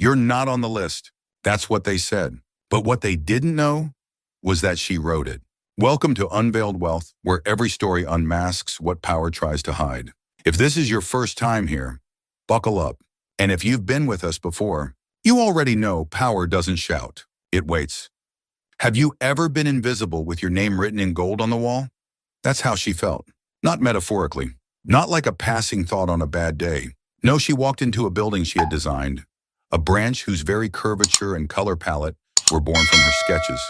You're not on the list. That's what they said. But what they didn't know was that she wrote it. Welcome to Unveiled Wealth, where every story unmasks what power tries to hide. If this is your first time here, buckle up. And if you've been with us before, you already know power doesn't shout. It waits. Have you ever been invisible with your name written in gold on the wall? That's how she felt. Not metaphorically. Not like a passing thought on a bad day. No, she walked into a building she had designed. A branch whose very curvature and color palette were born from her sketches,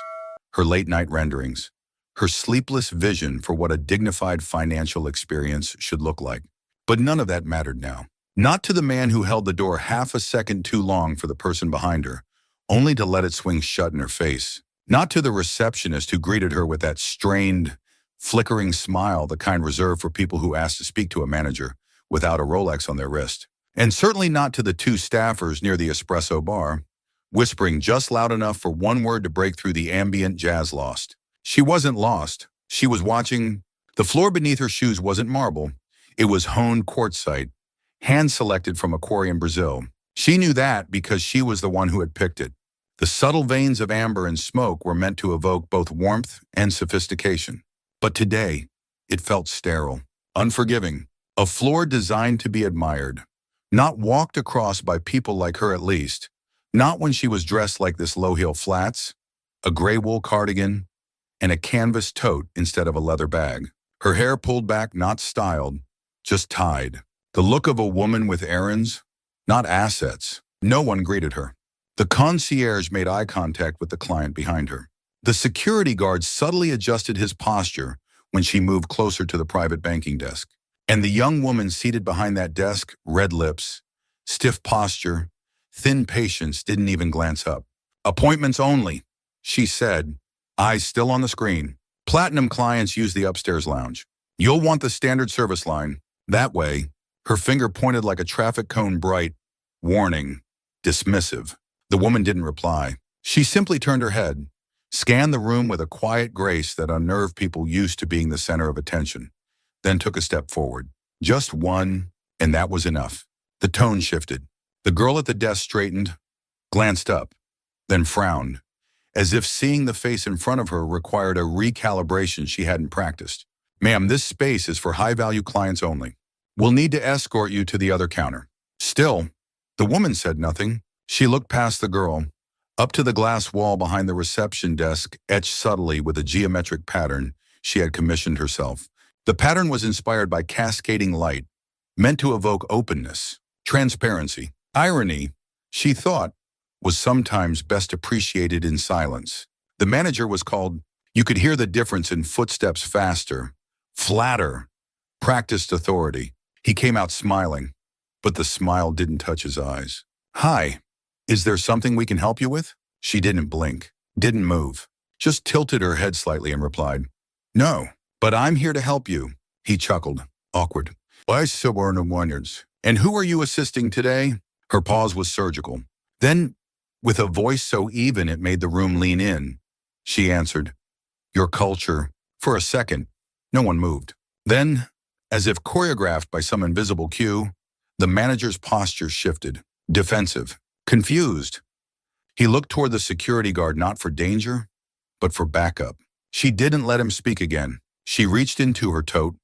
her late-night renderings, her sleepless vision for what a dignified financial experience should look like. But none of that mattered now. Not to the man who held the door half a second too long for the person behind her, only to let it swing shut in her face. Not to the receptionist who greeted her with that strained, flickering smile, the kind reserved for people who ask to speak to a manager without a Rolex on their wrist. And certainly not to the two staffers near the espresso bar, whispering just loud enough for one word to break through the ambient jazz lost. She wasn't lost. She was watching. The floor beneath her shoes wasn't marble. It was honed quartzite, hand-selected from a quarry in Brazil. She knew that because she was the one who had picked it. The subtle veins of amber and smoke were meant to evoke both warmth and sophistication. But today, it felt sterile, unforgiving. A floor designed to be admired, not walked across by people like her at least. Not when she was dressed like this low-heel flats, a gray wool cardigan, and a canvas tote instead of a leather bag. Her hair pulled back, not styled, just tied. The look of a woman with errands, not assets. No one greeted her. The concierge made eye contact with the client behind her. The security guard subtly adjusted his posture when she moved closer to the private banking desk. And the young woman seated behind that desk, red lips, stiff posture, thin patience, didn't even glance up. Appointments only, she said, eyes still on the screen. Platinum clients use the upstairs lounge. You'll want the standard service line. That way, her finger pointed like a traffic cone, bright, warning, dismissive. The woman didn't reply. She simply turned her head, scanned the room with a quiet grace that unnerved people used to being the center of attention, then took a step forward. Just one, and that was enough. The tone shifted. The girl at the desk straightened, glanced up, then frowned, as if seeing the face in front of her required a recalibration she hadn't practiced. Ma'am, this space is for high-value clients only. We'll need to escort you to the other counter. Still, the woman said nothing. She looked past the girl, up to the glass wall behind the reception desk, etched subtly with a geometric pattern she had commissioned herself. The pattern was inspired by cascading light, meant to evoke openness, transparency. Irony, she thought, was sometimes best appreciated in silence. The manager was called. You could hear the difference in footsteps, faster, flatter, practiced authority. He came out smiling, but the smile didn't touch his eyes. Hi, is there something we can help you with? She didn't blink, didn't move, just tilted her head slightly and replied, No, but I'm here to help you. He chuckled, awkward. I suborn wonders. And who are you assisting today? Her pause was surgical. Then, with a voice so even it made the room lean in, she answered, Your culture. For a second, no one moved. Then, as if choreographed by some invisible cue, the manager's posture shifted, defensive, confused. He looked toward the security guard not for danger, but for backup. She didn't let him speak again. She reached into her tote,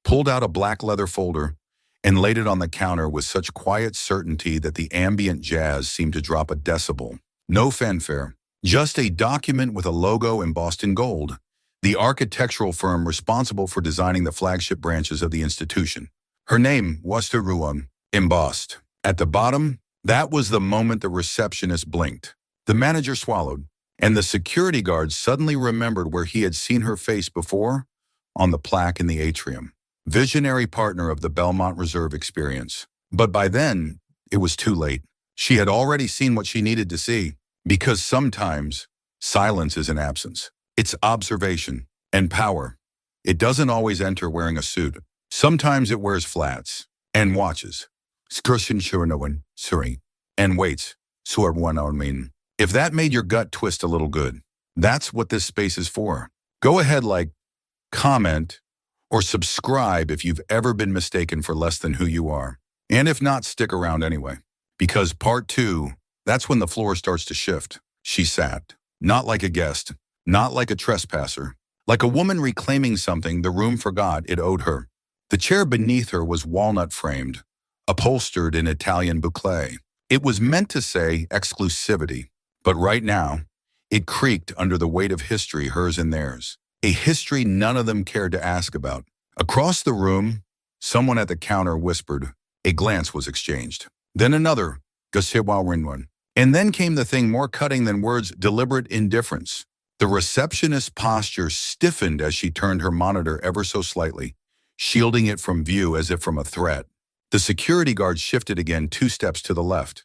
pulled out a black leather folder, and laid it on the counter with such quiet certainty that the ambient jazz seemed to drop a decibel. No fanfare, just a document with a logo embossed in gold. The architectural firm responsible for designing the flagship branches of the institution. Her name, Ruan, embossed. At the bottom, that was the moment the receptionist blinked. The manager swallowed, and the security guard suddenly remembered where he had seen her face before, on the plaque in the atrium. Visionary partner of the Belmont Reserve experience. But by then, it was too late. She had already seen what she needed to see, because sometimes silence is an absence. It's observation and power. It doesn't always enter wearing a suit. Sometimes it wears flats and watches. And waits. If that made your gut twist a little good, that's what this space is for. Go ahead, comment, or subscribe if you've ever been mistaken for less than who you are. And if not, stick around anyway. Because part 2, That's when the floor starts to shift. She sat, not like a guest, not like a trespasser, like a woman reclaiming something the room forgot it owed her. The chair beneath her was walnut-framed, upholstered in Italian boucle. It was meant to say exclusivity, but right now, it creaked under the weight of history, hers and theirs. A history none of them cared to ask about. Across the room, someone at the counter whispered. A glance was exchanged. Then another, "Gasiwa." And then came the thing more cutting than words, deliberate indifference. The receptionist's posture stiffened as she turned her monitor ever so slightly, shielding it from view as if from a threat. The security guard shifted again 2 steps to the left,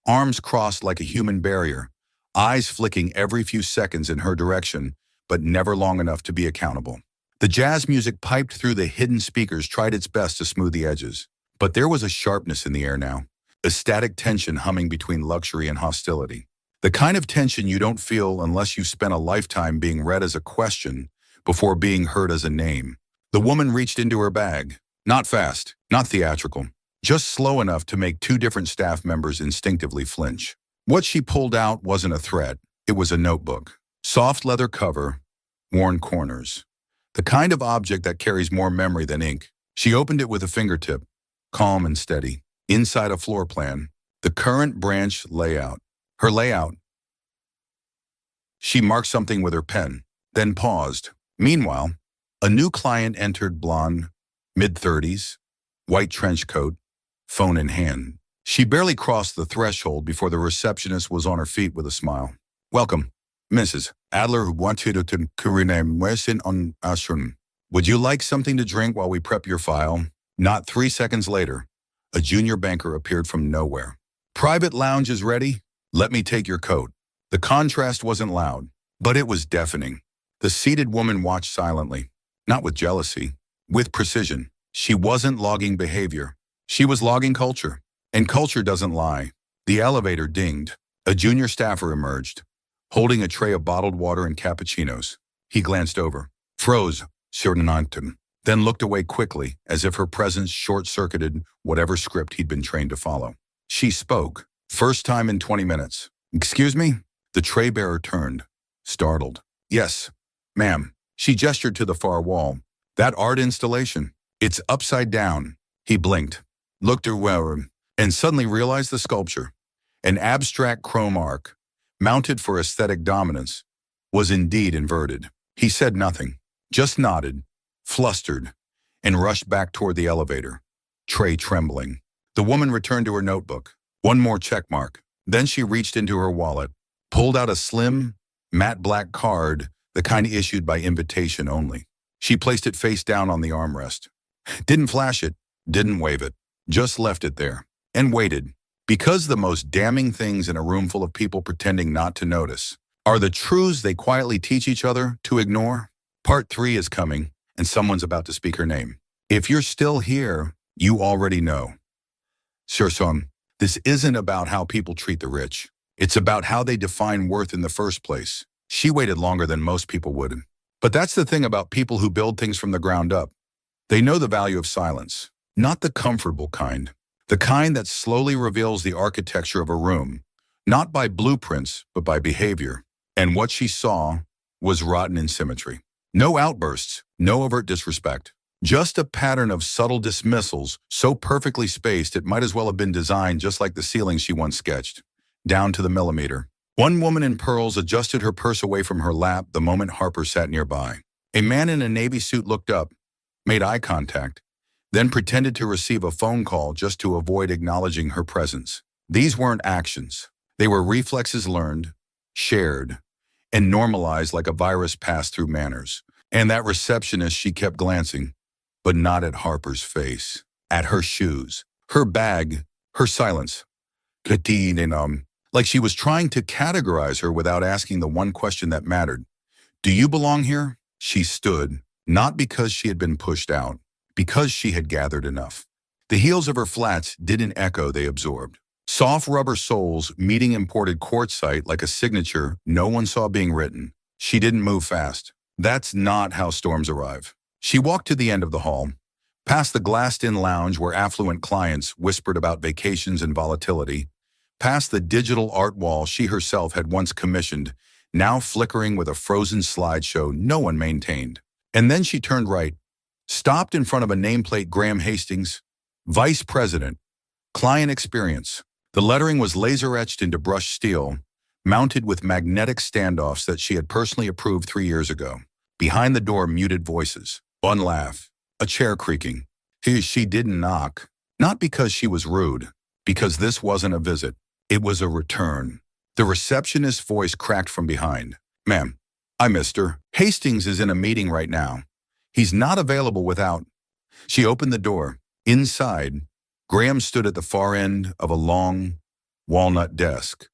arms crossed like a human barrier, eyes flicking every few seconds in her direction, but never long enough to be accountable. The jazz music piped through the hidden speakers tried its best to smooth the edges, but there was a sharpness in the air now, a static tension humming between luxury and hostility. The kind of tension you don't feel unless you've spent a lifetime being read as a question before being heard as a name. The woman reached into her bag. Not fast, not theatrical, just slow enough to make 2 different staff members instinctively flinch. What she pulled out wasn't a threat. It was a notebook. Soft leather cover, worn corners. The kind of object that carries more memory than ink. She opened it with a fingertip, calm and steady. Inside a floor plan, the current branch layout. Her layout. She marked something with her pen, then paused. Meanwhile, a new client entered, blonde, mid-30s, white trench coat, phone in hand. She barely crossed the threshold before the receptionist was on her feet with a smile. "Welcome, Mrs. Adler wanted to Kurine on Ashun. Would you like something to drink while we prep your file?" Not 3 seconds later, a junior banker appeared from nowhere. "Private lounge is ready. Let me take your coat." The contrast wasn't loud, but it was deafening. The seated woman watched silently, not with jealousy, with precision. She wasn't logging behavior. She was logging culture. And culture doesn't lie. The elevator dinged. A junior staffer emerged, holding a tray of bottled water and cappuccinos. He glanced over, froze, then looked away quickly, as if her presence short-circuited whatever script he'd been trained to follow. She spoke, first time in 20 minutes. "Excuse me?" The tray bearer turned, startled. "Yes, ma'am." She gestured to the far wall. "That art installation. It's upside down." He blinked, looked around, and suddenly realized the sculpture, an abstract chrome arc, mounted for aesthetic dominance, was indeed inverted. He said nothing, just nodded, flustered, and rushed back toward the elevator, tray trembling. The woman returned to her notebook. One more check mark. Then she reached into her wallet, pulled out a slim, matte black card, the kind issued by invitation only. She placed it face down on the armrest. Didn't flash it, didn't wave it, just left it there, and waited. Because the most damning things in a room full of people pretending not to notice are the truths they quietly teach each other to ignore. Part 3 is coming, and someone's about to speak her name. If you're still here, you already know. Surson, this isn't about how people treat the rich. It's about how they define worth in the first place. She waited longer than most people would. But that's the thing about people who build things from the ground up. They know the value of silence, not the comfortable kind, the kind that slowly reveals the architecture of a room, not by blueprints, but by behavior. And what she saw was rotten in symmetry. No outbursts, no overt disrespect, just a pattern of subtle dismissals so perfectly spaced it might as well have been designed just like the ceiling she once sketched, down to the millimeter. One woman in pearls adjusted her purse away from her lap the moment Harper sat nearby. A man in a navy suit looked up, made eye contact, then pretended to receive a phone call just to avoid acknowledging her presence. These weren't actions. They were reflexes learned, shared, and normalized like a virus passed through manners. And that receptionist, she kept glancing, but not at Harper's face, at her shoes, her bag, her silence. Like she was trying to categorize her without asking the one question that mattered. "Do you belong here?" She stood, not because she had been pushed out, because she had gathered enough. The heels of her flats didn't echo, they absorbed. Soft rubber soles meeting imported quartzite like a signature no one saw being written. She didn't move fast. That's not how storms arrive. She walked to the end of the hall, past the glassed-in lounge where affluent clients whispered about vacations and volatility, past the digital art wall she herself had once commissioned, now flickering with a frozen slideshow no one maintained. And then she turned right, stopped in front of a nameplate: Graham Hastings, Vice President, Client Experience. The lettering was laser-etched into brushed steel, mounted with magnetic standoffs that she had personally approved 3 years ago. Behind the door, muted voices. One laugh. A chair creaking. She didn't knock. Not because she was rude, because this wasn't a visit. It was a return. The receptionist's voice cracked from behind. Ma'am, Mr. Hastings is in a meeting right now. He's not available without. She opened the door. Inside, Graham stood at the far end of a long, walnut desk,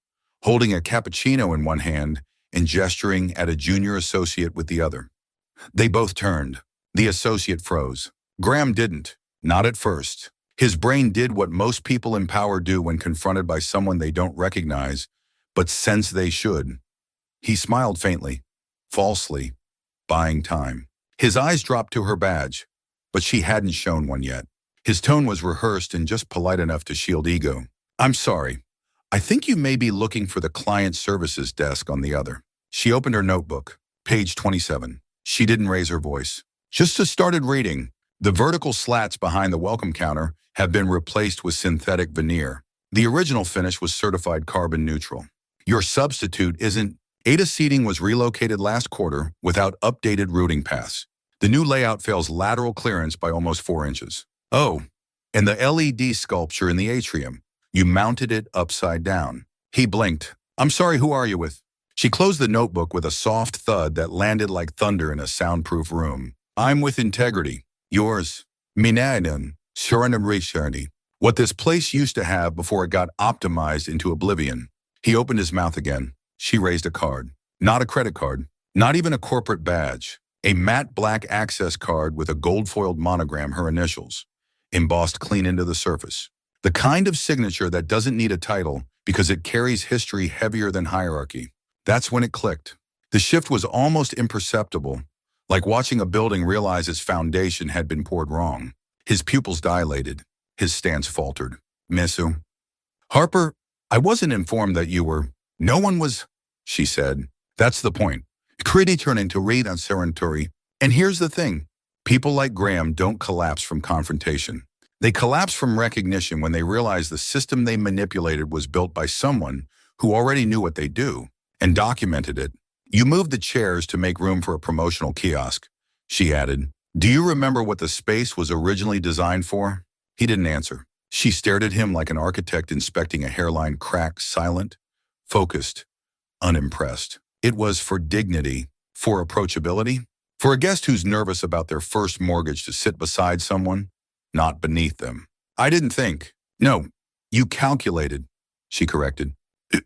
holding a cappuccino in one hand and gesturing at a junior associate with the other. They both turned. The associate froze. Graham didn't. Not at first. His brain did what most people in power do when confronted by someone they don't recognize, but sense they should. He smiled faintly, falsely, buying time. His eyes dropped to her badge, but she hadn't shown one yet. His tone was rehearsed and just polite enough to shield ego. I'm sorry. I think you may be looking for the client services desk on the other. She opened her notebook, page 27. She didn't raise her voice. Just started reading. The vertical slats behind the welcome counter have been replaced with synthetic veneer. The original finish was certified carbon neutral. Your substitute isn't. Ada seating was relocated last quarter without updated routing paths. The new layout fails lateral clearance by almost 4 inches. Oh, and the LED sculpture in the atrium. You mounted it upside down. He blinked. I'm sorry, who are you with? She closed the notebook with a soft thud that landed like thunder in a soundproof room. I'm with Integrity. Yours. Minadan. Sharanam. What this place used to have before it got optimized into oblivion. He opened his mouth again. She raised a card. Not a credit card. Not even a corporate badge. A matte black access card with a gold-foiled monogram, her initials, embossed clean into the surface. The kind of signature that doesn't need a title because it carries history heavier than hierarchy. That's when it clicked. The shift was almost imperceptible, like watching a building realize its foundation had been poured wrong. His pupils dilated. His stance faltered. Missu. Harper, I wasn't informed that you were. No one was, she said. That's the point. Criti turned into read on Serentori. And here's the thing. People like Graham don't collapse from confrontation. They collapse from recognition when they realize the system they manipulated was built by someone who already knew what they do and documented it. You moved the chairs to make room for a promotional kiosk, she added. Do you remember what the space was originally designed for? He didn't answer. She stared at him like an architect inspecting a hairline crack, silent, focused, unimpressed. It was for dignity, for approachability, for a guest who's nervous about their first mortgage to sit beside someone, not beneath them. I didn't think. No, you calculated, she corrected.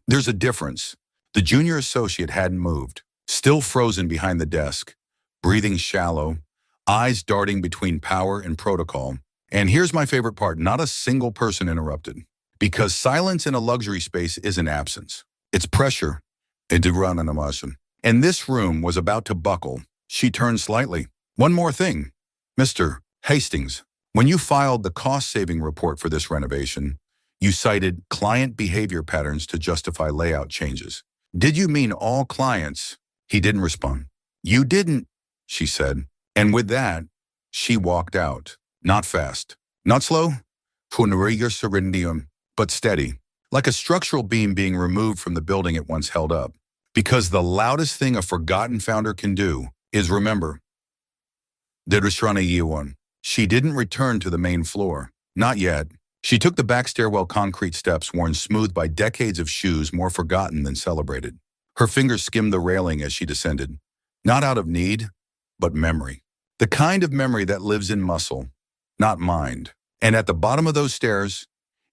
There's a difference. The junior associate hadn't moved, still frozen behind the desk, breathing shallow, eyes darting between power and protocol. And here's my favorite part, not a single person interrupted. Because silence in a luxury space isn't absence. It's pressure. And this room was about to buckle. She turned slightly. One more thing. Mr. Hastings, when you filed the cost-saving report for this renovation, you cited client behavior patterns to justify layout changes. Did you mean all clients? He didn't respond. You didn't, she said. And with that, she walked out. Not fast, not slow, but steady, like a structural beam being removed from the building it once held up. Because the loudest thing a forgotten founder can do is remember. She didn't return to the main floor. Not yet. She took the back stairwell concrete steps worn smooth by decades of shoes more forgotten than celebrated. Her fingers skimmed the railing as she descended. Not out of need, but memory. The kind of memory that lives in muscle, not mind. And at the bottom of those stairs,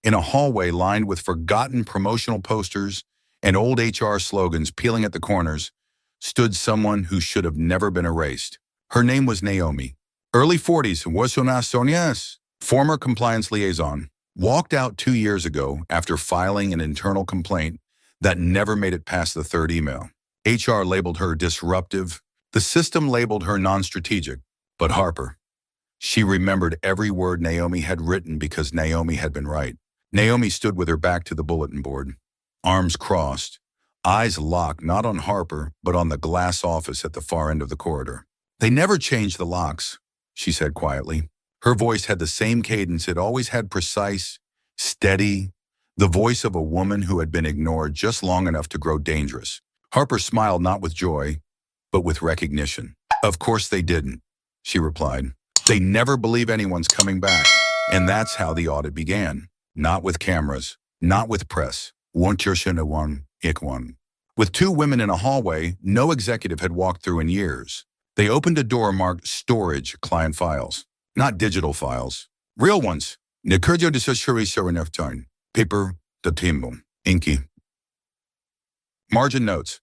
in a hallway lined with forgotten promotional posters and old HR slogans peeling at the corners, stood someone who should have never been erased. Her name was Naomi. Early 40s, Sonias, former compliance liaison, walked out 2 years ago after filing an internal complaint that never made it past the third email. HR labeled her disruptive. The system labeled her non-strategic. But Harper, she remembered every word Naomi had written because Naomi had been right. Naomi stood with her back to the bulletin board, arms crossed, eyes locked not on Harper, but on the glass office at the far end of the corridor. They never changed the locks, she said quietly. Her voice had the same cadence it always had, precise, steady, the voice of a woman who had been ignored just long enough to grow dangerous. Harper smiled not with joy, but with recognition. Of course they didn't, she replied. They never believe anyone's coming back. And that's how the audit began. Not with cameras, not with press. With two women in a hallway no executive had walked through in years. They opened a door marked storage client files. Not digital files. Real ones. Paper, the timbo, inky. Margin notes.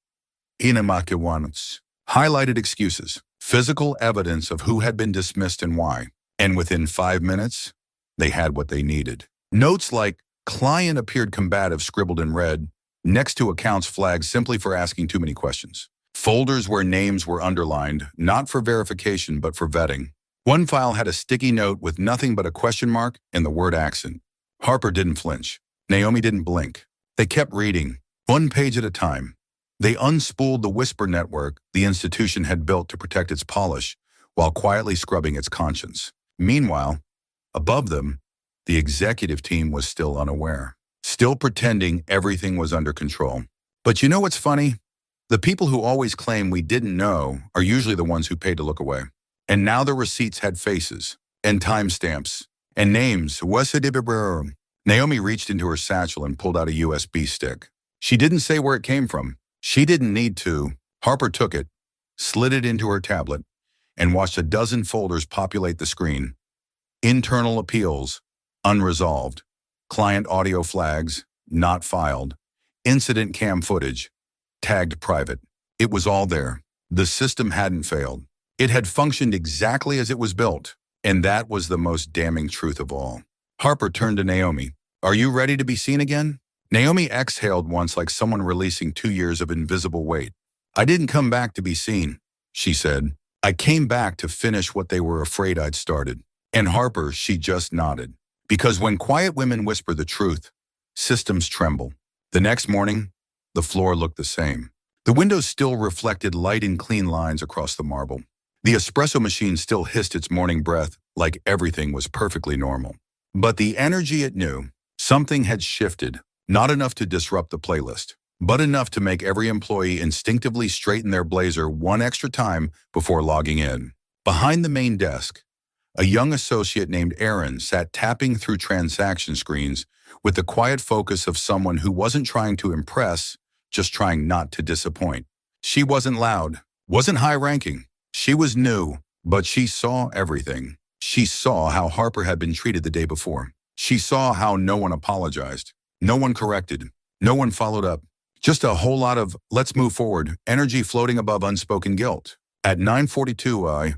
Highlighted excuses. Physical evidence of who had been dismissed and why. And within 5 minutes, they had what they needed. Notes like client appeared combative scribbled in red, next to accounts flagged simply for asking too many questions. Folders where names were underlined, not for verification but for vetting. One file had a sticky note with nothing but a question mark and the word accent. Harper didn't flinch. Naomi didn't blink. They kept reading, one page at a time. They unspooled the whisper network the institution had built to protect its polish while quietly scrubbing its conscience. Meanwhile, above them, the executive team was still unaware, still pretending everything was under control. But you know what's funny? The people who always claim we didn't know are usually the ones who paid to look away. And now the receipts had faces, and timestamps, and names. Naomi reached into her satchel and pulled out a USB stick. She didn't say where it came from. She didn't need to. Harper took it, slid it into her tablet, and watched a dozen folders populate the screen. Internal appeals, unresolved. Client audio flags, not filed. Incident cam footage, tagged private. It was all there. The system hadn't failed. It had functioned exactly as it was built, and that was the most damning truth of all. Harper turned to Naomi. Are you ready to be seen again? Naomi exhaled once like someone releasing 2 years of invisible weight. I didn't come back to be seen, she said. I came back to finish what they were afraid I'd started. And Harper, she just nodded. Because when quiet women whisper the truth, systems tremble. The next morning, the floor looked the same. The windows still reflected light and clean lines across the marble. The espresso machine still hissed its morning breath like everything was perfectly normal. But the energy it knew, something had shifted, not enough to disrupt the playlist, but enough to make every employee instinctively straighten their blazer one extra time before logging in. Behind the main desk, a young associate named Aaron sat tapping through transaction screens with the quiet focus of someone who wasn't trying to impress, just trying not to disappoint. She wasn't loud, wasn't high-ranking. She was new, but she saw everything. She saw how Harper had been treated the day before. She saw how no one apologized, no one corrected, no one followed up. Just a whole lot of let's move forward energy floating above unspoken guilt. At 9:42,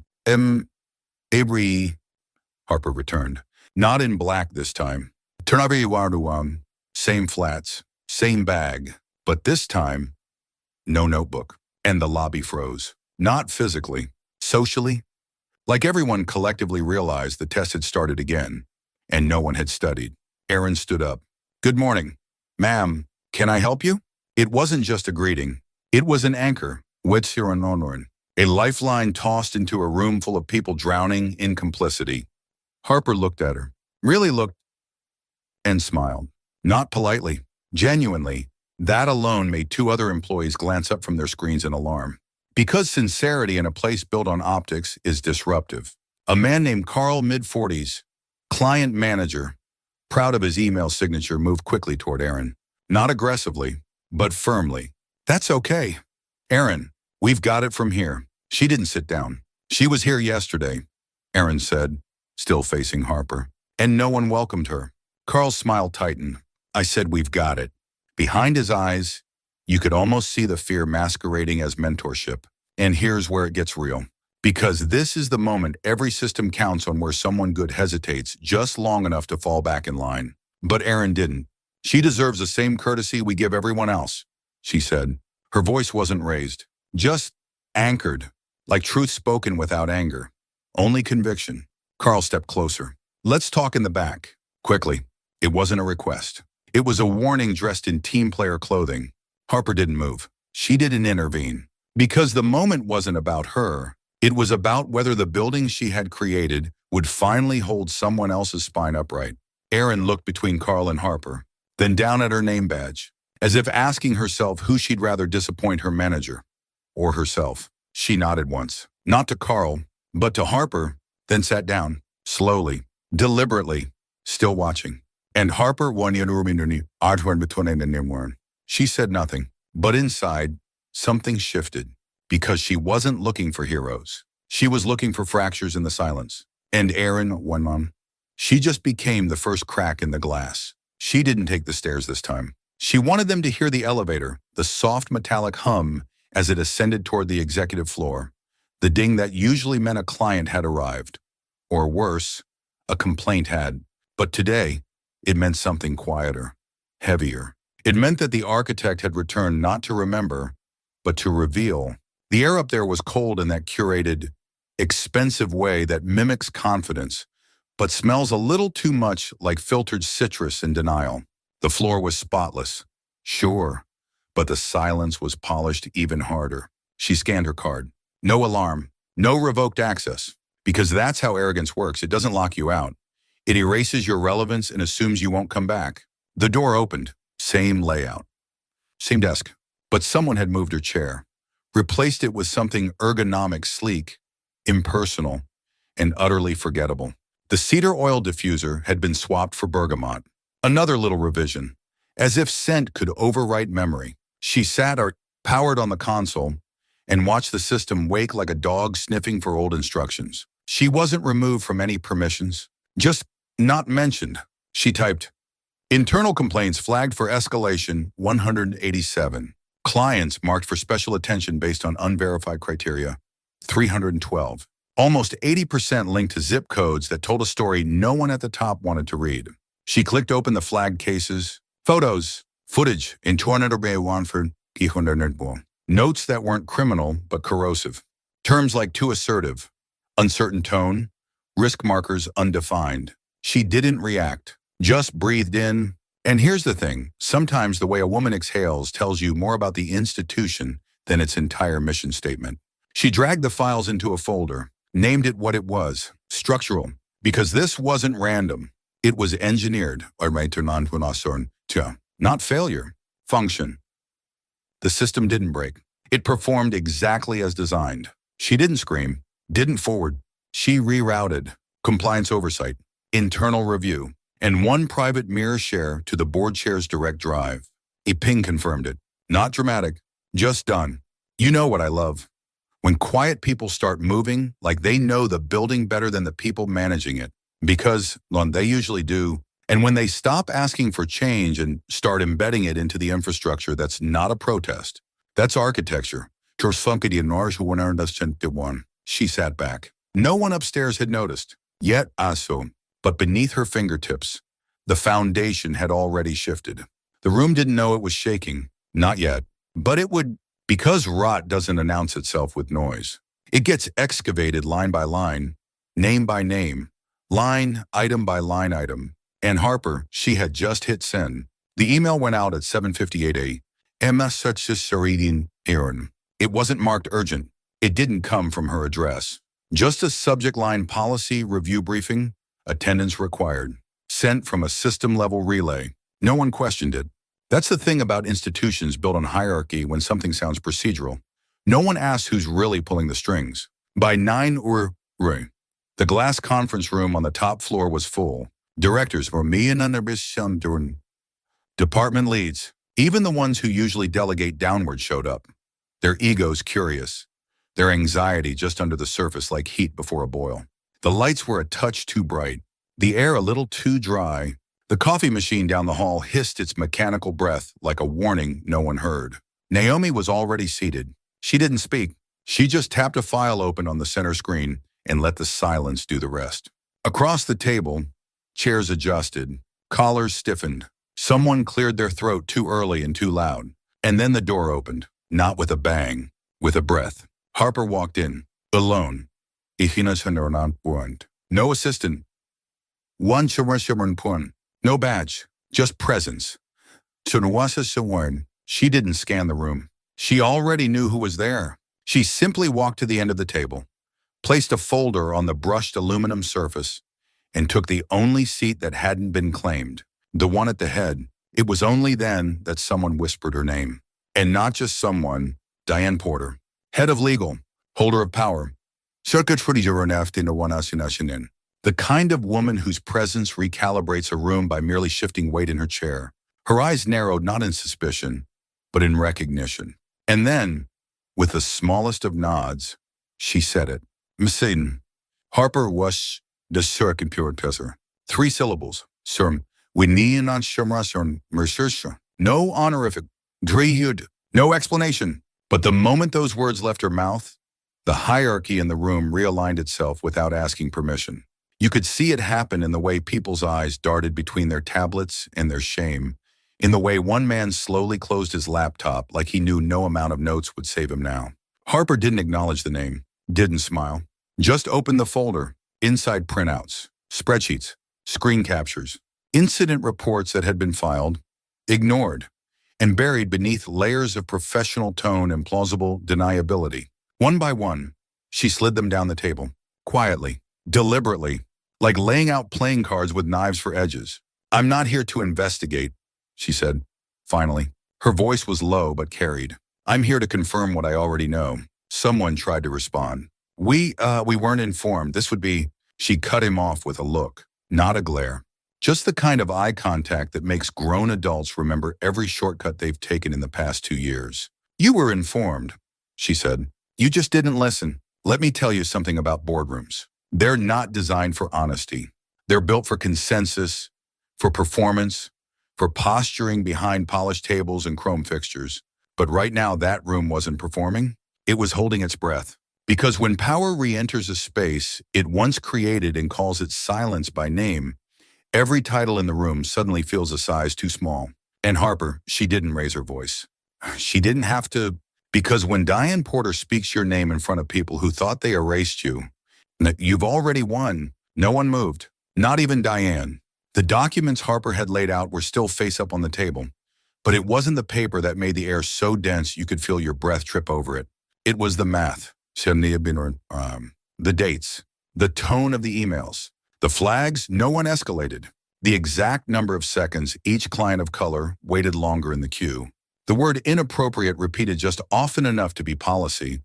Avery, Harper returned. Not in black this time. Same flats, same bag. But this time, no notebook. And the lobby froze. Not physically, socially. Like everyone collectively realized the test had started again, and no one had studied. Aaron stood up. Good morning. Ma'am, can I help you? It wasn't just a greeting. It was an anchor, a lifeline tossed into a room full of people drowning in complicity. Harper looked at her, really looked, and smiled. Not politely, genuinely. That alone made 2 other employees glance up from their screens in alarm. Because sincerity in a place built on optics is disruptive. A man named Carl, mid-40s, client manager, proud of his email signature, moved quickly toward Aaron. Not aggressively, but firmly. That's okay. Aaron, we've got it from here. She didn't sit down. She was here yesterday, Aaron said, still facing Harper. And no one welcomed her. Carl's smile tightened. I said we've got it. Behind his eyes, you could almost see the fear masquerading as mentorship. And here's where it gets real. Because this is the moment every system counts on, where someone good hesitates just long enough to fall back in line. But Erin didn't. She deserves the same courtesy we give everyone else, she said. Her voice wasn't raised, just anchored, like truth spoken without anger. Only conviction. Carl stepped closer. Let's talk in the back. Quickly. It wasn't a request. It was a warning dressed in team player clothing. Harper didn't move. She didn't intervene. Because the moment wasn't about her. It was about whether the building she had created would finally hold someone else's spine upright. Erin looked between Carl and Harper, then down at her name badge, as if asking herself who she'd rather disappoint, her manager or herself. She nodded once, not to Carl, but to Harper, then sat down, slowly, deliberately, still watching. And Harper she said nothing, but inside, something shifted, because she wasn't looking for heroes. She was looking for fractures in the silence. And Erin went on. She just became the first crack in the glass. She didn't take the stairs this time. She wanted them to hear the elevator, the soft metallic hum as it ascended toward the executive floor, the ding that usually meant a client had arrived. Or worse, a complaint had. But today, it meant something quieter, heavier. It meant that the architect had returned not to remember, but to reveal. The air up there was cold in that curated, expensive way that mimics confidence, but smells a little too much like filtered citrus in denial. The floor was spotless, sure, but the silence was polished even harder. She scanned her card. No alarm, no revoked access, because that's how arrogance works. It doesn't lock you out. It erases your relevance and assumes you won't come back. The door opened, same layout, same desk, but someone had moved her chair, replaced it with something ergonomic, sleek, impersonal, and utterly forgettable. The cedar oil diffuser had been swapped for bergamot. Another little revision, as if scent could overwrite memory. She sat or powered on the console and watched the system wake like a dog sniffing for old instructions. She wasn't removed from any permissions, just not mentioned. She typed, internal complaints flagged for escalation 187. Clients marked for special attention based on unverified criteria 312. Almost 80% linked to zip codes that told a story no one at the top wanted to read. She clicked open the flagged cases, footage in 201 for notes that weren't criminal but corrosive. Terms like too assertive, uncertain tone, risk markers undefined. She didn't react, just breathed in. And here's the thing, sometimes the way a woman exhales tells you more about the institution than its entire mission statement. She dragged the files into a folder, named it what it was, structural, because this wasn't random. It was engineered, not failure, function. The system didn't break. It performed exactly as designed. She didn't scream, didn't forward. She rerouted, compliance oversight, internal review, and one private mirror share to the board chair's direct drive. A ping confirmed it. Not dramatic, just done. You know what I love? When quiet people start moving like they know the building better than the people managing it. Because, they usually do. And when they stop asking for change and start embedding it into the infrastructure that's not a protest, that's architecture. She sat back. No one upstairs had noticed. Yet, but beneath her fingertips, the foundation had already shifted. The room didn't know it was shaking. Not yet. But it would, because rot doesn't announce itself with noise. It gets excavated line by line, name by name, line item by line item. And Harper, she had just hit send. The email went out at 7:58 a.m. It wasn't marked urgent. It didn't come from her address. Just a subject line policy review briefing, attendance required, sent from a system-level relay. No one questioned it. That's the thing about institutions built on hierarchy when something sounds procedural. No one asks who's really pulling the strings. By 9 the glass conference room on the top floor was full. Directors were me and department leads. Even the ones who usually delegate downward showed up. Their egos curious. Their anxiety just under the surface like heat before a boil. The lights were a touch too bright. The air a little too dry. The coffee machine down the hall hissed its mechanical breath like a warning no one heard. Naomi was already seated. She didn't speak. She just tapped a file open on the center screen and let the silence do the rest. Across the table, chairs adjusted, collars stiffened. Someone cleared their throat too early and too loud. And then the door opened, not with a bang, with a breath. Harper walked in, alone. No assistant. No badge, just presence. Sunuwasa Sawarn. She didn't scan the room. She already knew who was there. She simply walked to the end of the table, placed a folder on the brushed aluminum surface, and took the only seat that hadn't been claimed, the one at the head. It was only then that someone whispered her name. And not just someone, Diane Porter, head of legal, holder of power. The kind of woman whose presence recalibrates a room by merely shifting weight in her chair. Her eyes narrowed not in suspicion, but in recognition. And then, with the smallest of nods, she said it. Msiden. Harper was the circumpurer. 3 syllables. Sir, we need not shamrasun mercersha. No honorific. Drehud. No explanation. But the moment those words left her mouth, the hierarchy in the room realigned itself without asking permission. You could see it happen in the way people's eyes darted between their tablets and their shame, in the way one man slowly closed his laptop like he knew no amount of notes would save him now. Harper didn't acknowledge the name, didn't smile, just opened the folder, inside printouts, spreadsheets, screen captures, incident reports that had been filed, ignored, and buried beneath layers of professional tone and plausible deniability. One by one, she slid them down the table, quietly, deliberately, like laying out playing cards with knives for edges. I'm not here to investigate, she said, finally. Her voice was low but carried. I'm here to confirm what I already know. Someone tried to respond. We weren't informed. This would be... She cut him off with a look, not a glare. Just the kind of eye contact that makes grown adults remember every shortcut they've taken in the past 2 years. You were informed, she said. You just didn't listen. Let me tell you something about boardrooms. They're not designed for honesty. They're built for consensus, for performance, for posturing behind polished tables and chrome fixtures. But right now, that room wasn't performing. It was holding its breath. Because when power re-enters a space it once created and calls its silence by name, every title in the room suddenly feels a size too small. And Harper, she didn't raise her voice. She didn't have to, because when Diane Porter speaks your name in front of people who thought they erased you, you've already won. No one moved, not even Diane. The documents Harper had laid out were still face up on the table, but it wasn't the paper that made the air so dense you could feel your breath trip over it. It was the math, the dates, the tone of the emails, the flags. No one escalated. The exact number of seconds each client of color waited longer in the queue. The word inappropriate repeated just often enough to be policy,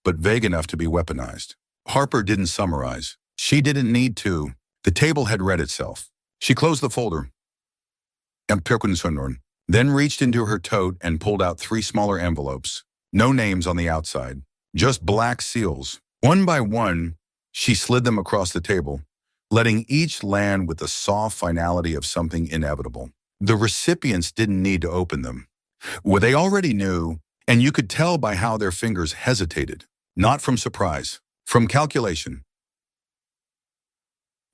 but vague enough to be weaponized. Harper didn't summarize. She didn't need to. The table had read itself. She closed the folder, then reached into her tote and pulled out 3 smaller envelopes. No names on the outside, just black seals. One by one, she slid them across the table, letting each land with the soft finality of something inevitable. The recipients didn't need to open them. Well, they already knew, and you could tell by how their fingers hesitated, not from surprise, from calculation.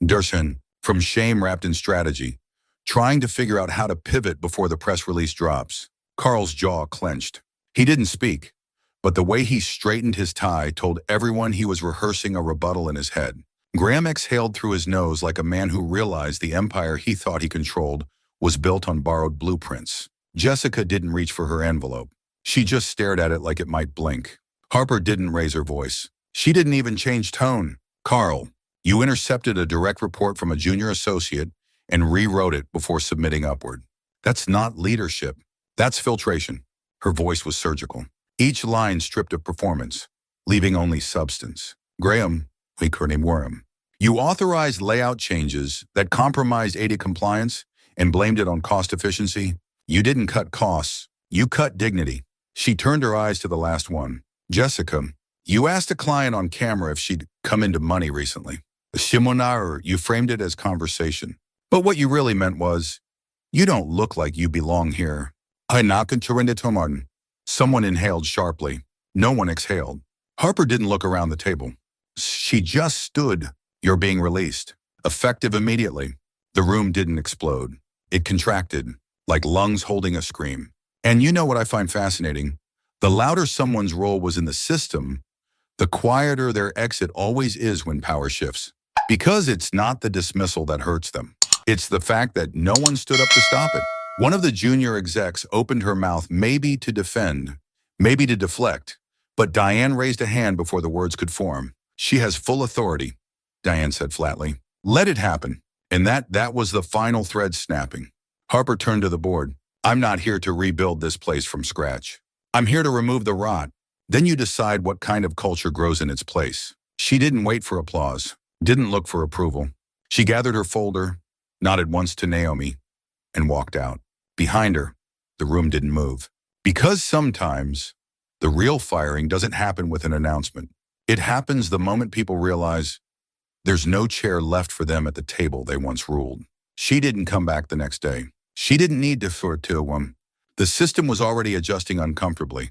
Darshan, from shame wrapped in strategy, trying to figure out how to pivot before the press release drops. Carl's jaw clenched. He didn't speak, but the way he straightened his tie told everyone he was rehearsing a rebuttal in his head. Graham exhaled through his nose like a man who realized the empire he thought he controlled was built on borrowed blueprints. Jessica didn't reach for her envelope. She just stared at it like it might blink. Harper didn't raise her voice. She didn't even change tone. Carl, you intercepted a direct report from a junior associate and rewrote it before submitting upward. That's not leadership. That's filtration. Her voice was surgical. Each line stripped of performance, leaving only substance. Graham, we couldn't worm. You authorized layout changes that compromised AD compliance and blamed it on cost efficiency. You didn't cut costs. You cut dignity. She turned her eyes to the last one. Jessica, you asked a client on camera if she'd come into money recently. Shimonar, you framed it as conversation. But what you really meant was, you don't look like you belong here. I knock into Martin. Someone inhaled sharply. No one exhaled. Harper didn't look around the table. She just stood. You're being released. Effective immediately. The room didn't explode. It contracted, like lungs holding a scream. And you know what I find fascinating? The louder someone's role was in the system, the quieter their exit always is when power shifts. Because it's not the dismissal that hurts them. It's the fact that no one stood up to stop it. One of the junior execs opened her mouth, maybe to defend, maybe to deflect, but Diane raised a hand before the words could form. She has full authority, Diane said flatly. Let it happen. And that was the final thread snapping. Harper turned to the board. I'm not here to rebuild this place from scratch. I'm here to remove the rot. Then you decide what kind of culture grows in its place. She didn't wait for applause, didn't look for approval. She gathered her folder, nodded once to Naomi, and walked out. Behind her, the room didn't move. Because sometimes the real firing doesn't happen with an announcement. It happens the moment people realize there's no chair left for them at the table they once ruled. She didn't come back the next day. She didn't need to for one. The system was already adjusting uncomfortably,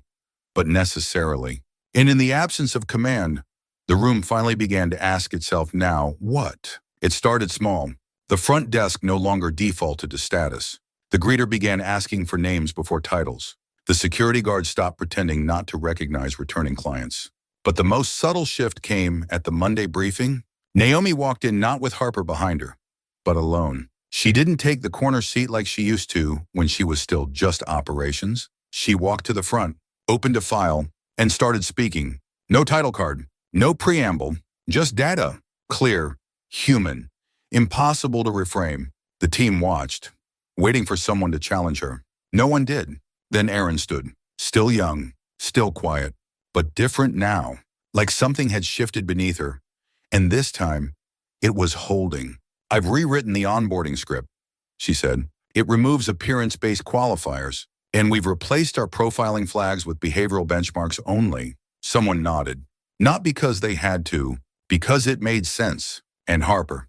but necessarily. And in the absence of command, the room finally began to ask itself now, what? It started small. The front desk no longer defaulted to status. The greeter began asking for names before titles. The security guard stopped pretending not to recognize returning clients. But the most subtle shift came at the Monday briefing. Naomi walked in not with Harper behind her, but alone. She didn't take the corner seat like she used to when she was still just operations. She walked to the front, opened a file, and started speaking. No title card, no preamble, just data. Clear, human, impossible to reframe. The team watched, waiting for someone to challenge her. No one did. Then Aaron stood, still young, still quiet, but different now, like something had shifted beneath her. And this time, it was holding. I've rewritten the onboarding script, she said. It removes appearance-based qualifiers, and we've replaced our profiling flags with behavioral benchmarks only. Someone nodded. Not because they had to, because it made sense. And Harper,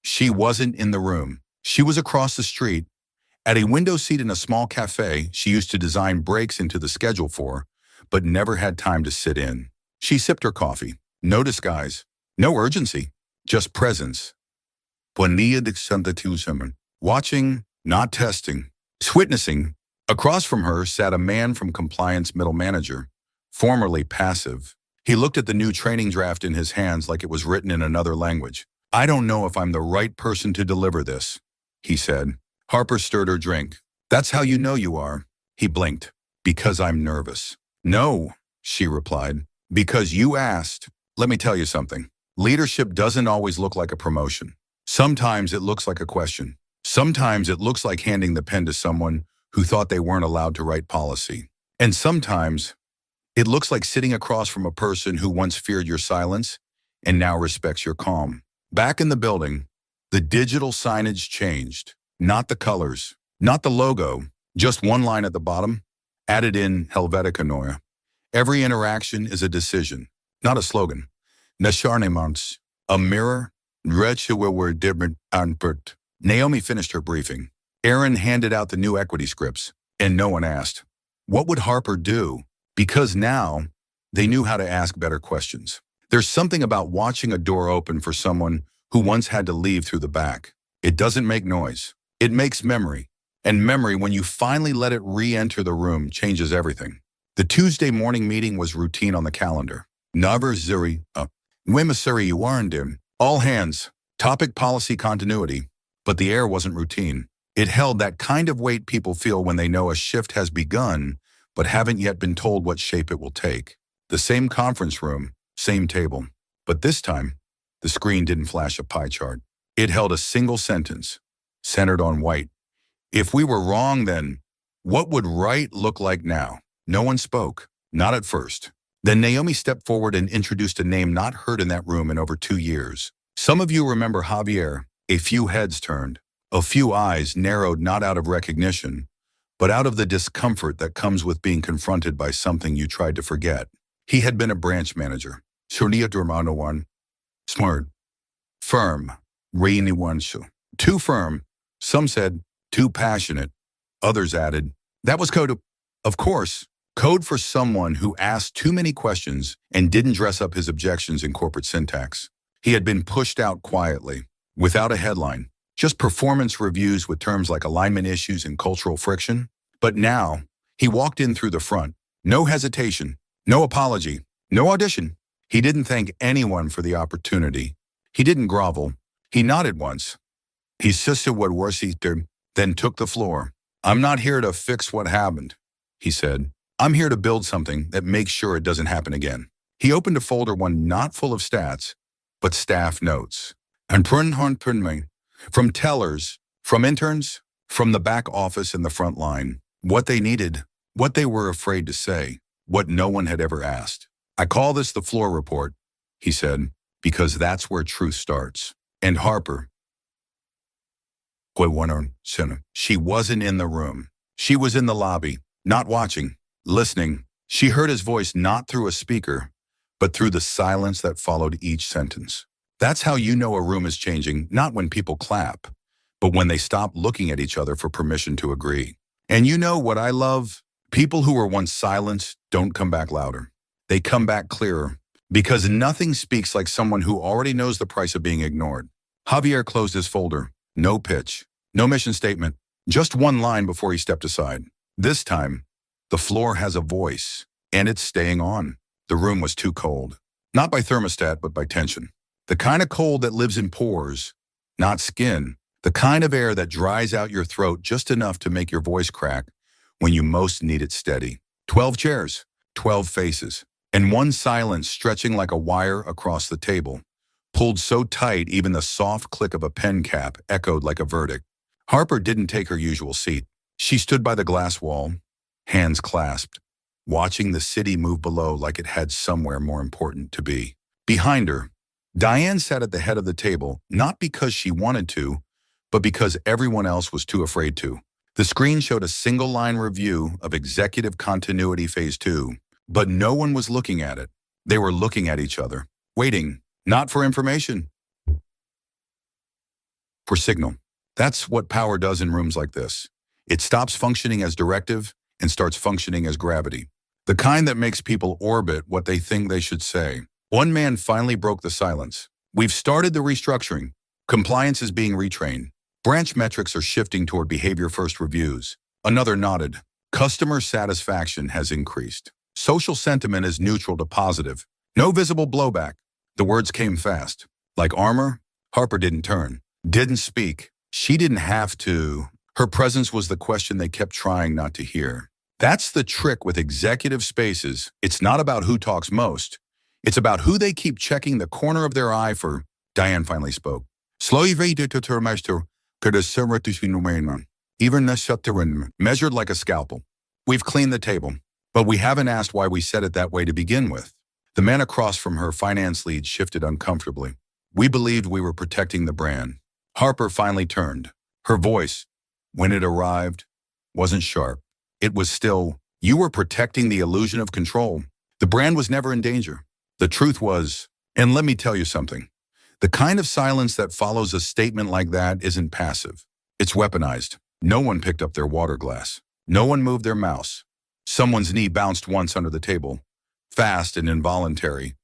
she wasn't in the room. She was across the street, at a window seat in a small cafe she used to design breaks into the schedule for, but never had time to sit in. She sipped her coffee. No disguise, no urgency, just presence. Bonilla de Santa Tucson. Watching, not testing. Witnessing. Across from her sat a man from compliance middle manager, formerly passive. He looked at the new training draft in his hands like it was written in another language. I don't know if I'm the right person to deliver this, he said. Harper stirred her drink. That's how you know you are. He blinked. Because I'm nervous. No, she replied. Because you asked. Let me tell you something. Leadership doesn't always look like a promotion. Sometimes it looks like a question. Sometimes it looks like handing the pen to someone who thought they weren't allowed to write policy. And sometimes it looks like sitting across from a person who once feared your silence and now respects your calm. Back in the building, the digital signage changed. Not the colors, not the logo, just one line at the bottom, added in Helvetica Neue. Every interaction is a decision, not a slogan. Nasharnemans, a mirror, Naomi finished her briefing. Aaron handed out the new equity scripts, and no one asked. What would Harper do? Because now, they knew how to ask better questions. There's something about watching a door open for someone who once had to leave through the back. It doesn't make noise. It makes memory. And memory, when you finally let it re-enter the room, changes everything. The Tuesday morning meeting was routine on the calendar. All hands, topic policy continuity. But the air wasn't routine. It held that kind of weight people feel when they know a shift has begun, but haven't yet been told what shape it will take. The same conference room, same table. But this time, the screen didn't flash a pie chart. It held a single sentence, centered on white. If we were wrong then, what would right look like now? No one spoke, not at first. Then Naomi stepped forward and introduced a name not heard in that room in over 2 years. Some of you remember Javier. A few heads turned, a few eyes narrowed not out of recognition, but out of the discomfort that comes with being confronted by something you tried to forget. He had been a branch manager. Smart. Firm. Too firm. Some said, too passionate. Others added, that was code. Of course, code for someone who asked too many questions and didn't dress up his objections in corporate syntax. He had been pushed out quietly, without a headline, just performance reviews with terms like alignment issues and cultural friction. But now, he walked in through the front. No hesitation, no apology, no audition. He didn't thank anyone for the opportunity. He didn't grovel. He nodded once. He said what was he did, then took the floor. I'm not here to fix what happened, he said. I'm here to build something that makes sure it doesn't happen again. He opened a folder, one not full of stats, but staff notes. And from tellers, from interns, from the back office and the front line, what they needed, what they were afraid to say, what no one had ever asked. I call this the floor report, he said, because that's where truth starts. And Harper, she wasn't in the room. She was in the lobby, not watching, listening. She heard his voice not through a speaker, but through the silence that followed each sentence. That's how you know a room is changing, not when people clap, but when they stop looking at each other for permission to agree. And you know what I love? People who were once silent don't come back louder. They come back clearer, because nothing speaks like someone who already knows the price of being ignored. Javier closed his folder. No pitch, no mission statement, just one line before he stepped aside. This time, the floor has a voice, and it's staying on. The room was too cold, not by thermostat, but by tension. The kind of cold that lives in pores, not skin. The kind of air that dries out your throat just enough to make your voice crack when you most need it steady. 12 chairs, 12 faces, and one silence stretching like a wire across the table, pulled so tight even the soft click of a pen cap echoed like a verdict. Harper didn't take her usual seat. She stood by the glass wall, hands clasped, watching the city move below like it had somewhere more important to be. Behind her, Diane sat at the head of the table, not because she wanted to, but because everyone else was too afraid to. The screen showed a single-line review of Executive Continuity Phase 2, but no one was looking at it. They were looking at each other, waiting, not for information, for signal. That's what power does in rooms like this. It stops functioning as directive and starts functioning as gravity. The kind that makes people orbit what they think they should say. One man finally broke the silence. We've started the restructuring. Compliance is being retrained. Branch metrics are shifting toward behavior-first reviews. Another nodded. Customer satisfaction has increased. Social sentiment is neutral to positive. No visible blowback. The words came fast. Like armor, Harper didn't turn, didn't speak. She didn't have to. Her presence was the question they kept trying not to hear. That's the trick with executive spaces. It's not about who talks most. It's about who they keep checking the corner of their eye for. Diane finally spoke. Measured like a scalpel. We've cleaned the table, but we haven't asked why we set it that way to begin with. The man across from her, finance lead, shifted uncomfortably. We believed we were protecting the brand. Harper finally turned. Her voice, when it arrived, wasn't sharp. It was still, you were protecting the illusion of control. The brand was never in danger. The truth was, and let me tell you something, the kind of silence that follows a statement like that isn't passive. It's weaponized. No one picked up their water glass. No one moved their mouse. Someone's knee bounced once under the table, fast and involuntary,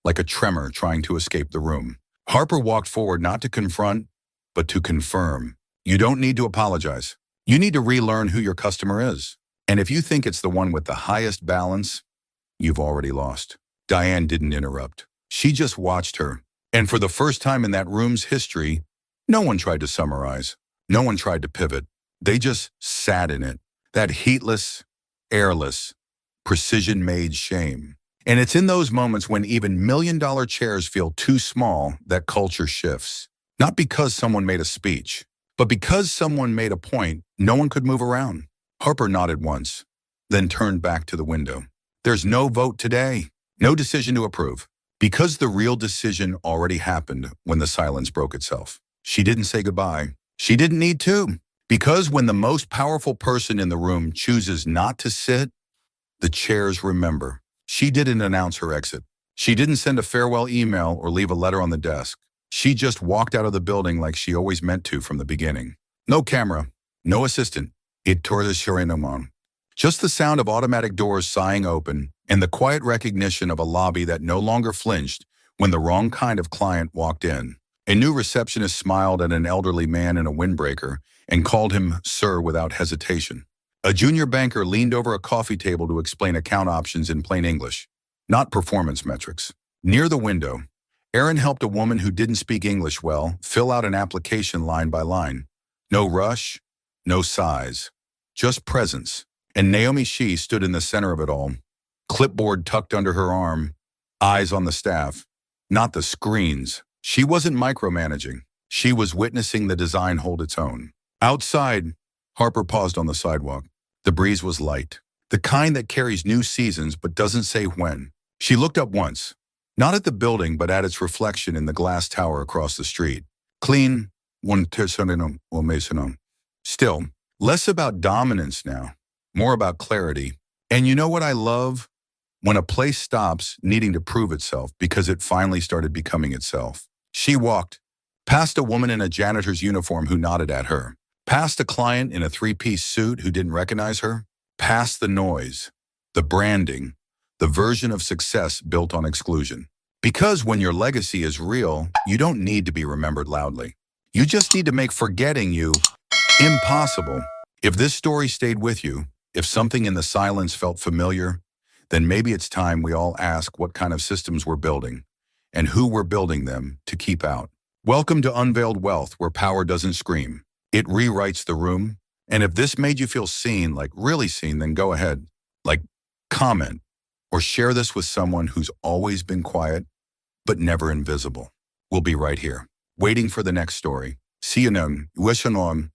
like a tremor trying to escape the room. Harper walked forward not to confront, but to confirm. You don't need to apologize. You need to relearn who your customer is. And if you think it's the one with the highest balance, you've already lost. Diane didn't interrupt. She just watched her. And for the first time in that room's history, no one tried to summarize. No one tried to pivot. They just sat in it. That heatless, airless, precision-made shame. And it's in those moments when even million-dollar chairs feel too small that culture shifts. Not because someone made a speech, but because someone made a point no one could move around. Harper nodded once, then turned back to the window. There's no vote today, no decision to approve, because the real decision already happened when the silence broke itself. She didn't say goodbye. She didn't need to, because when the most powerful person in the room chooses not to sit, the chairs remember. She didn't announce her exit. She didn't send a farewell email or leave a letter on the desk. She just walked out of the building like she always meant to from the beginning. No camera, no assistant. It tore the Shirinamon. Just the sound of automatic doors sighing open and the quiet recognition of a lobby that no longer flinched when the wrong kind of client walked in. A new receptionist smiled at an elderly man in a windbreaker and called him sir without hesitation. A junior banker leaned over a coffee table to explain account options in plain English, not performance metrics. Near the window, Aaron helped a woman who didn't speak English well fill out an application line by line. No rush, no sighs, just presence. And Naomi She stood in the center of it all, clipboard tucked under her arm, eyes on the staff, not the screens. She wasn't micromanaging. She was witnessing the design hold its own. Outside, Harper paused on the sidewalk. The breeze was light, the kind that carries new seasons but doesn't say when. She looked up once, not at the building but at its reflection in the glass tower across the street. Clean, still, less about dominance now, more about clarity. And you know what I love? When a place stops needing to prove itself because it finally started becoming itself. She walked past a woman in a janitor's uniform who nodded at her, past a client in a three-piece suit who didn't recognize her, past the noise, the branding, the version of success built on exclusion. Because when your legacy is real, you don't need to be remembered loudly. You just need to make forgetting you impossible. If this story stayed with you, if something in the silence felt familiar, then maybe it's time we all ask what kind of systems we're building and who we're building them to keep out. Welcome to Unveiled Wealth, where power doesn't scream. It rewrites the room. And if this made you feel seen, like really seen, then go ahead, like comment or share this with someone who's always been quiet but never invisible. We'll be right here, waiting for the next story. See you then.